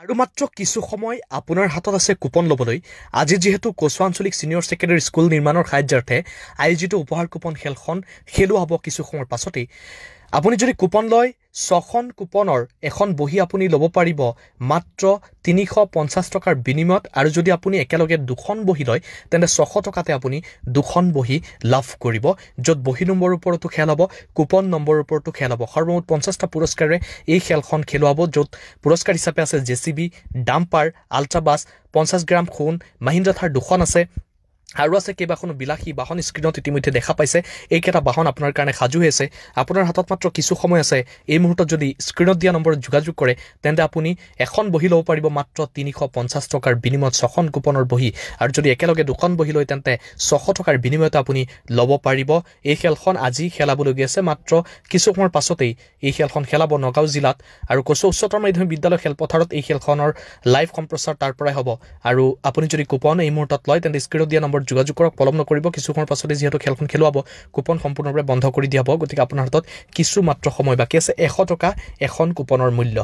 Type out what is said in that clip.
আৰু মাত্ৰ কিছু সময় আপোনাৰ হাতত আছে কুপন ল'বলৈ। আজি যিহেতু কচুৱা আঞ্চলিক ছিনিয়ৰ ছেকেণ্ডেৰী স্কুল নিৰ্মাণৰ সাহায্যাৰ্থে আয়োজিত উপহাৰ কুপন খেলখন খেলোৱা হ'ব কিছু সময়ৰ পাছতেই। আপুনি যদি কুপন লয় 6খন কুপনৰ এখন বহি আপুনি ল'ব পাৰিব মাত্ৰ 350 টকাৰ বিনিময়ত, আৰু যদি আপুনি একেলগে 2খন বহি লয় তেন্তে 600 টকাতে আপুনি 2খন বহি লাভ কৰিব, য'ত বহি নম্বৰৰ ওপৰতো খেল হ'ব, কুপন নম্বৰৰ ওপৰতো খেল হ'ব। সৰ্বমুঠ 50টা পুৰস্কাৰে এই খেলখন খেলোৱা হ'ব, য'ত পুৰস্কাৰ হিচাপে আছে JCB, ডাম্পাৰ, আল্ট্ৰাবাছ, 50 গ্ৰাম সোণ, মাহিন্দ্ৰা থাৰ 2খন আছে, আৰু আছে কেইবাখনো বিলাসী বাহন। স্ক্ৰীণত ইতিমধ্যে দেখা পাইছে এইকেইটা বাহন আপোনাৰ কাৰণে সাজু হৈ আছে। আপোনাৰ হাতত মাত্ৰ কিছু সময় আছে। এই মুহূৰ্তত যদি স্ক্ৰীণত দিয়া নম্বৰত যোগাযোগ কৰে তেন্তে আপুনি এখন বহি ল'ব পাৰিব মাত্ৰ 350 টকাৰ বিনিময়ত 6খন কুপনৰ বহি, আৰু যদি একেলগে 2খন বহি লয় তেন্তে 600 টকাৰ বিনিময়তে আপুনি ল'ব পাৰিব। এই খেলখন আজি খেলাবলগীয়া আছে, মাত্ৰ কিছু সময়ৰ পাছতেই এই খেলখন খেলাব নগাঁও জিলাত, আৰু কচু উচ্চতৰ মাধ্যমিক বিদ্যালয় খেলপথাৰত এই খেলখনৰ লাইভ সম্প্ৰচাৰ তাৰ পৰাই হ'ব। আৰু আপুনি যদি কুপন এই মুহূৰ্তত লয় তেন্তে স্ক্ৰীণত দিয়া নম্বৰ যোগাযোগ কৰক, পলম নকৰিব। কিছু সময়ৰ পাছতে যিহেতু খেলখন খেলুৱাব, কুপন সম্পূৰ্ণৰূপে বন্ধ কৰি দিয়া হ'ব, গতিকে আপোনাৰ হাতত কিছু মাত্ৰ সময় বাকী আছে। 100 টকা এখন কুপনৰ মূল্য।